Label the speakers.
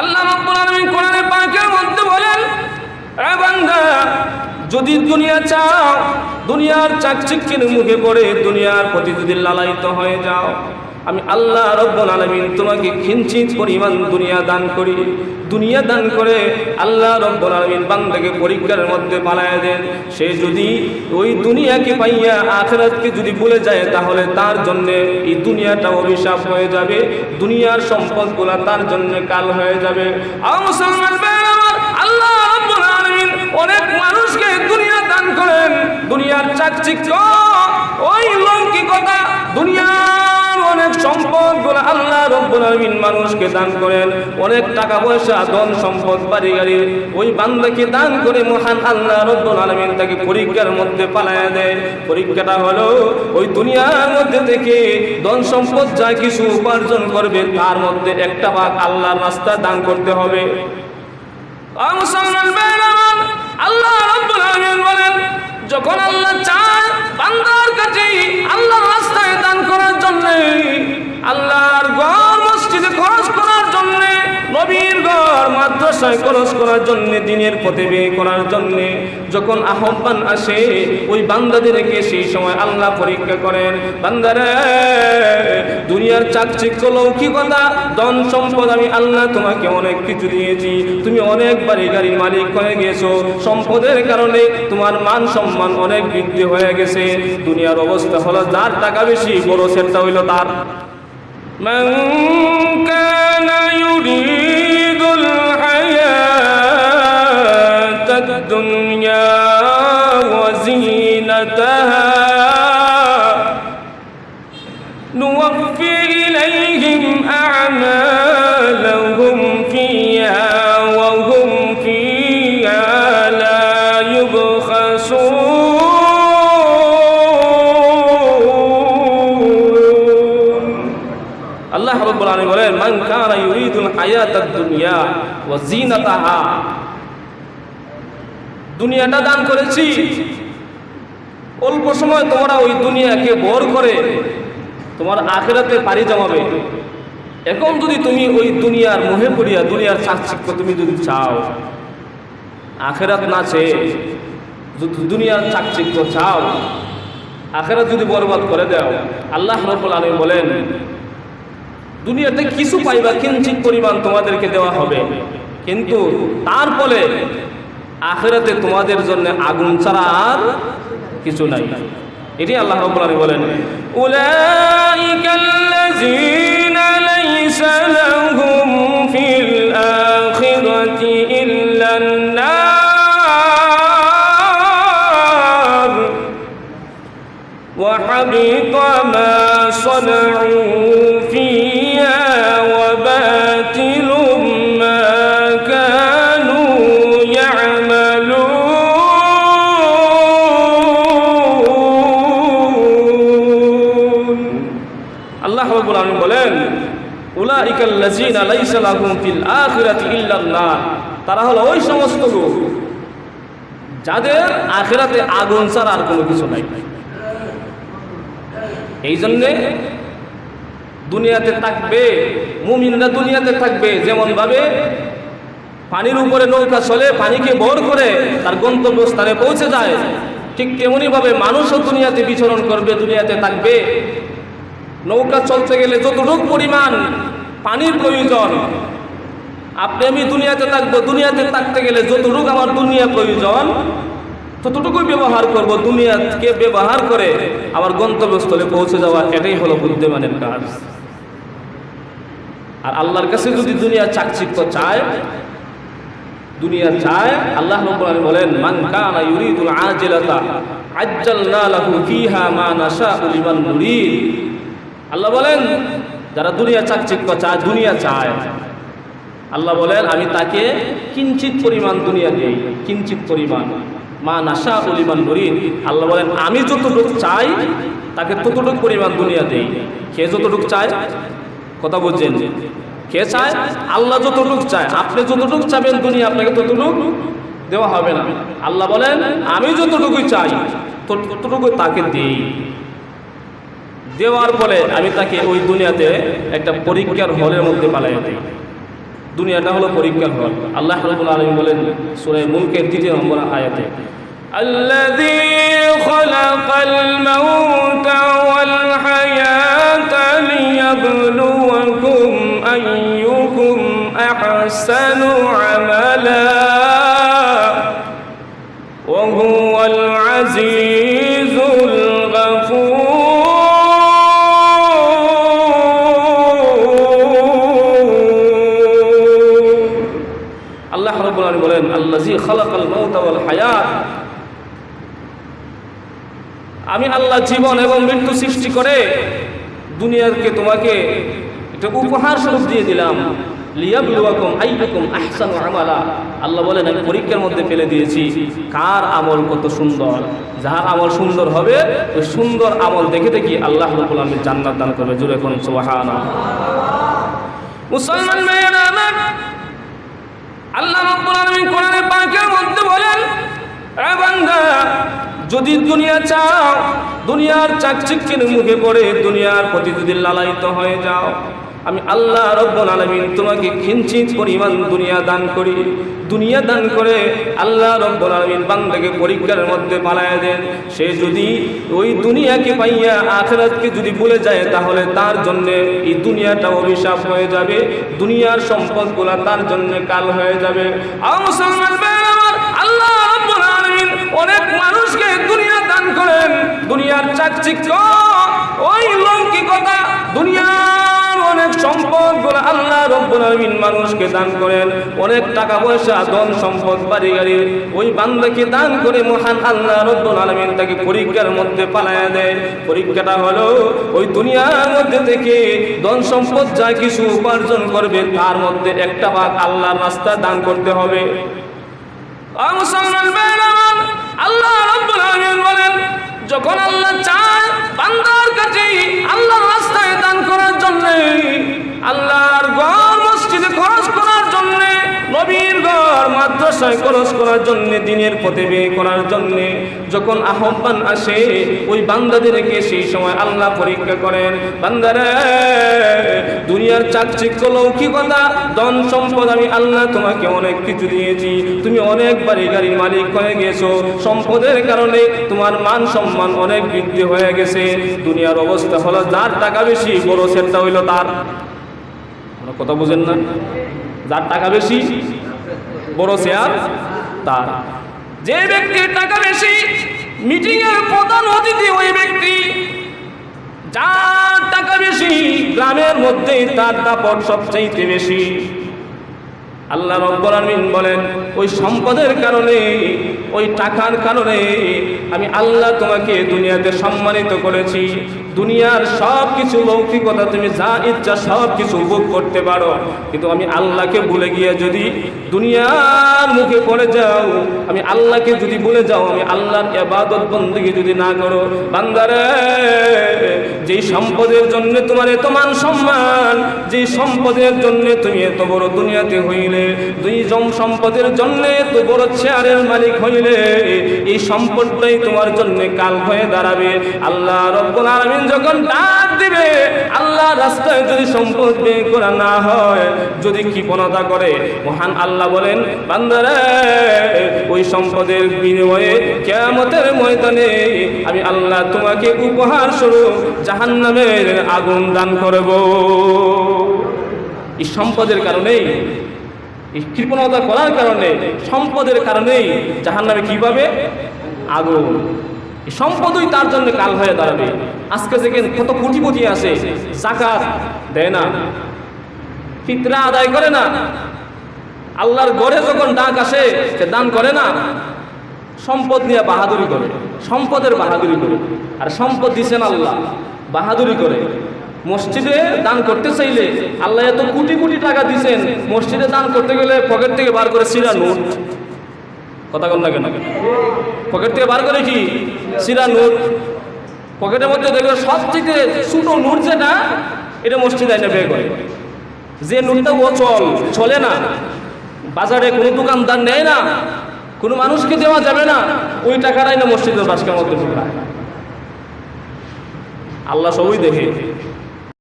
Speaker 1: আল্লাহ রাব্বুল আলামিন কোরআনে পাকের মধ্যে বলেন, এ বান্দা, যদি দুনিয়া চাও, দুনিয়ার চাকচিক্যের মুখে পড়ে দুনিয়ার প্রতি যদি লালায়িত হয়ে যাও, আমি আল্লাহ রাব্বুল আলামিন তোমাকে কিঞ্চিত পরিমাণ দুনিয়া দান করি। দুনিয়া দান করে আল্লাহ রাব্বুল আলামিন বান্দাকে পরীক্ষার মধ্যে পালায়া দেন। সে যদি ওই দুনিয়াকে পাইয়া আখিরাতকে যদি ভুলে যায়, তাহলে তার জন্য এই দুনিয়াটা অভিশাপ হয়ে যাবে, দুনিয়ার সম্পদগুলো তার জন্য কাল হয়ে যাবে। আর মুসলমান ভাইরা আমার, আল্লাহ রাব্বুল আলামিন অনেক মানুষকে দুনিয়া দান করেন। দুনিয়ার চাকচিক্য, ওই লৌকিকতা, দুনিয়ার অনেক সম্পদগুলো আল্লাহ রাব্বুল আলামিন মানুষকে দান করেন। অনেক টাকা পয়সা, ধন সম্পদ, বাড়ি গাড়ি ওই বান্দাকে দান করে মহান আল্লাহ রাব্বুল আলামিন তাকে পরীক্ষার মধ্যে পালায়া দেয়। পরীক্ষাটা হলো ওই দুনিয়ার মধ্যে থেকে ধন সম্পদ যা কিছু উপার্জন করবে, তার মধ্যে একটা ভাগ আল্লাহর রাস্তায় দান করতে হবে। মুসলমান ভাইরা আমার, আল্লাহ রাব্বুল আলামিন বলেন, যখন আল্লাহ চায় বান্দার কাছে আল্লাহর রাস্তায় দান করার জন্য, আল্লাহর ঘর মসজিদে খরচ করার জন্য, নবীর ঘর মাদ্রাসায় খরচ করার জন্য, দিনের পথে ব্যয় করার জন্য যখন আহ্বান আসে, ওই বান্দাদেরকে সেই সময় আল্লাহ পরীক্ষা করেন। বান্দারে, দুনিয়ার চাকচিক্য, লৌকিকতা, ধন সম্পদ আমি আল্লাহ তোমাকে অনেক কিছু দিয়েছি, তুমি অনেক বাড়ি গাড়ির মালিক হয়ে গেছো, সম্পদের কারণে তোমার মান সম্মান অনেক বৃদ্ধি হয়ে গেছে। দুনিয়ার অবস্থা হলো, যার টাকা বেশি বড় সেটা হইল তার। من كان يريد الحياة الدنيا وزينتها نوفي إليهم أعمالهم فيها وهم فيها لا يبخسون। আল্লাহ রাব্বুল আলামিন বলেন, মান কানা ইউরিদুল হায়াতাদ দুনিয়া ওয়া জিনাতাহা, দুনিয়াটা দান করেছি, অল্প সময় তোমরা ওই দুনিয়াকে ভোর করে তোমার আখিরাতে পাড়ি জমাবে। এখন যদি তুমি ওই দুনিয়ার মোহে পড়িয়া দুনিয়ার চাকচিক্য তুমি যদি চাও, আখিরাত না চেয়ে যদি দুনিয়ার চাকচিক্য চাও, আখিরাত যদি বরবাদ করে দাও, আল্লাহ রাব্বুল আলামিন বলেন, দুনিয়াতে কিছু পাইবা, কিঞ্চিত পরিমাণ তোমাদেরকে দেওয়া হবে, কিন্তু তারপরে আখিরাতে তোমাদের জন্য আগুন ছাড়া আর কিছু নাই। এটি আল্লাহ রাব্বুল আলামিন বলেন, উলাইকাল্লাযীনা লাইসা লাহুম ফিল আখিরাতি ইল্লান নার ওয়া হাবিতা মা সানাউ ফিহা ওয়া বাতিলুম মা কানু ইয়ামালুন। আল্লাহ রাব্বুল আলামিন বলেন, উলাইকাল্লাযীনা লাইসা লাহুম ফিল আখিরাতি ইল্লান নার, তারা হলো ওই সমস্ত লোক যাদের আখিরাতে আগুন ছাড়া আর কোনো কিছু নাই। এই জন্যে দুনিয়াতে থাকবে, মুমিনরা দুনিয়াতে থাকবে যেমন ভাবে পানির উপরে নৌকা চলে, পানিকে ভর করে তার গন্তব্যস্থানে পৌঁছে যায়, ঠিক তেমনি ভাবে মানুষও দুনিয়াতে বিচরণ করবে, দুনিয়াতে থাকবে। নৌকা চলতে গেলে যতটুকু পরিমাণ পানির প্রয়োজন, আপনি আমি দুনিয়াতে থাকবো, দুনিয়াতে থাকতে গেলে যতটুকু আমার দুনিয়া প্রয়োজন ততটুকুই ব্যবহার করব, দুনিয়াকে ব্যবহার করে আমার গন্তব্যস্থলে পৌঁছে যাওয়া, এটাই হলো বুদ্ধিমানের কাজ। আর আল্লাহর কাছে যদি দুনিয়া চাকচিক্য চায়, দুনিয়া চায়, আল্লাহ রাব্বুল আলামিন বলেন, মান কানা ইউরিদুল আজিলাতা আজ্জালনা লাহু ফিহা মা নাশাউ লিমান নুরিদ। আল্লাহ বলেন, যারা দুনিয়া চাকচিক্য চায়, দুনিয়া চায়, আল্লাহ বলেন আমি তাকে কিঞ্চিত পরিমাণ দুনিয়া দেই, কিঞ্চিত পরিমাণ, মা নাশাউ লিমান নুরিদ। আল্লাহ বলেন আমি যতটুকু চাই তাকে ততটুকু পরিমাণ দুনিয়া দেই। কে যতটুকু চায়, কথা বুঝছেন? কে চায়? আল্লাহ যতটুকু চায়। আপনি যতটুকু চাবেন দুনিয়া আপনাকে ততটুকু দেওয়া হবে না। আল্লাহ বলেন আমি যতটুকুই চাই ততটুকু তাকে দিই। দেওয়ার পরে আমি তাকে ওই দুনিয়াতে একটা পরীক্ষার হলের মধ্যে পালাইয়া দিই। দুনিয়াটা হলো পরীক্ষার ঘর। আল্লাহ রাব্বুল আলামিন বলেন সূরা মুলকের 2 নম্বর আয়াতে, আল্লাযী খালাকাল মাউতা ওয়াল হায়াতা লিয়াবলুয়াকুম আইয়ুকুম আহসানু আমালা ওয়া হুয়াল আজিজুল গফুর। আল্লাহ রাব্বুল আলামিন বলেন আল্লাযী খালাকাল মাউতা ওয়াল হায়াত, আমি আল্লাহ জীবন এবং মৃত্যু সৃষ্টি করে দুনিয়াকে তোমাকে একটা উপহার স্বরূপ দিয়ে দিলাম। লিয়াবলুয়াকুম আইয়ুকুম আহসানু আমালা, আল্লাহ বলেন আমি পরীক্ষার মধ্যে ফেলে দিয়েছি কার আমল কত সুন্দর। যার আমল সুন্দর হবে ওই সুন্দর আমল দেখে দেখি আল্লাহ রাব্বুল আলামিন জান্নাত দান করবে। জোরে কোন সুবহানাল্লাহ। মুসলমান ভাইয়েরা আমার, আল্লাহ রাব্বুল আলামিন কোরআনে পাকের মধ্যে বলেন, এ বান্দা যদি দুনিয়া চাও, দুনিয়ার চাকচিক্যের মুখে পড়ে দুনিয়ার প্রতি যদি লালায়িত হয়ে যাও, আমি আল্লাহ রাব্বুল আলামিন তোমাকে কিঞ্চিত পরিমাণ দুনিয়া দান করি। দুনিয়া দান করে আল্লাহ রাব্বুল আলামিন বান্দাকে পরীক্ষার মধ্যে পালায় দেন। সে যদি ওই দুনিয়াকে পাইয়া আখিরাতকে যদি ভুলে যায় তাহলে তার জন্য এই দুনিয়াটা অভিশাপ হয়ে যাবে, দুনিয়ার সম্পদগুলো তার জন্য কাল হয়ে যাবে। আর মুসলমান ভাইরা আমার, আল্লাহ রাব্বুল আলামিন অনেক মানুষকে দুনিয়া দান করেন। দুনিয়ার চাকচিক্য, ওই লৌকিকতা, দুনিয়ার অনেক সম্পদগুলো আল্লাহ রাব্বুল আলামিন মানুষকে দান করেন। অনেক টাকা পয়সা, ধন সম্পদ, বাড়ি গাড়ি ওই বান্দাকে দান করে মহান আল্লাহ রাব্বুল আলামিন তাকে পরীক্ষার মধ্যে পালায়া দেয়। পরীক্ষাটা হলো ওই দুনিয়ার মধ্যে থেকে ধন সম্পদ যা কিছু উপার্জন করবে তার মধ্যে একটা ভাগ আল্লাহর রাস্তায় দান করতে হবে। আর মুসলমান ভাইরা আমার, আল্লাহ রাব্বুল আলামিন বলেন যখন আল্লাহ চায় বান্দার কাছে আল্লাহর রাস্তায় দান করার জন্য, আল্লাহর ঘর মসজিদে খরচ করার জন্য, নবীর ঘর মাদ্রাসায় খরচ করার জন্য, দিনের পথে ব্যয় করার জন্য যখন আহ্বান আসে ওই বান্দাদেরকে সেই সময় আল্লাহ পরীক্ষা করেন। বান্দারে, দুনিয়ার চাকচিক্য, লৌকিকতা, ধন সম্পদ আমি আল্লাহ তোমাকে অনেক কিছু দিয়েছি, তুমি অনেক বাড়ি গাড়ির মালিক হয়ে গেছো, সম্পদের কারণে তোমার মান সম্মান অনেক বৃদ্ধি হয়ে গেছে। দুনিয়ার অবস্থা হলো যার টাকা বেশি বড় সেটা হইল তার। কথা বুঝেন না? যার টাকা বেশি বড় শেয়ার তার। যে ব্যক্তির টাকা বেশি, মিটিং এর প্রধান অতিথি ওই ব্যক্তি। যার টাকা বেশি, গ্রামের মধ্যে তার দাপট সবচেয়ে বেশি। আল্লাহ রাব্বুল আলামিন বলেন ওই সম্পদের কারণে, ওই টাকার কারণে আমি আল্লাহ তোমাকে দুনিয়াতে সম্মানিত করেছি। দুনিয়ার সব কিছু লৌকিকতা তুমি যা ইচ্ছা সব কিছু উপভোগ করতে পারো, কিন্তু আমি আল্লাহকে ভুলে গিয়ে যদি দুনিয়ার মুখে পড়ে যাও, আমি আল্লাহকে যদি ভুলে যাও, আমি আল্লাহর ইবাদত বندگی যদি না করো, বান্দারে যেই সম্পদের জন্য তোমার এত মান সম্মান, যেই সম্পদের জন্য তুমি এত বড় দুনিয়াতে হইলে, দুই সম্পদের জন্য এত বড় চেয়ারের মালিক হইলে, এই সম্পদটাই তোমার জন্য কাল হয়ে দাঁড়াবে। আল্লাহ রাব্বুল আলামিন যখন ডাক দিবে, আল্লাহ রাস্তায় যদি সম্পদ ব্যয় করা না হয়, যদি কৃপণতা করে, মহান আল্লাহ বলেন বান্দারে ওই সম্পদের বিনিময়ে কিয়ামতের ময়দানে আমি আল্লাহ তোমাকে উপহার স্বরূপ জাহান্নামের আগুন দান করব। এই সম্পদের কারণেই, এই কৃপণতা করার কারণে, সম্পদের কারণেই জাহান্নামে কি পাবে? আগুন। এই সম্পদই তার জন্য কাল হয়ে দাঁড়াবে। আজকে দেখেন কত কোটিপতি আছে, যাকাত দেয় না, ফিতরা আদায় করে না, আল্লাহর ঘরে যখন ডাক আসে সে দান করে না, সম্পদ নিয়ে বাহাদুরি করে, সম্পদের বাহাদুরি করে। আর সম্পদ দিচ্ছেন আল্লাহ, বাহাদুরি করে। মসজিদে দান করতে চাইলে আল্লাহ এত কোটি কোটি টাকা দিচ্ছেন, মসজিদে দান করতে গেলে পকেট থেকে বার করে সিরা নোট। কথা কন না কেন? পকেট থেকে বার করে কি সিরা নোট, পকেটের মধ্যে দেখবে সবথেকে ছোট নোট যেটা, এটা মসজিদে এনে বের করে। যে নোটটা ও চলে না, বাজারে কোনো দোকানদার নেয় না, কোনো মানুষকে দেওয়া যাবে না, ওই টাকাটাই না মসজিদের বাসকার মধ্যে ঢুকায়। আল্লাহ সবই দেখে।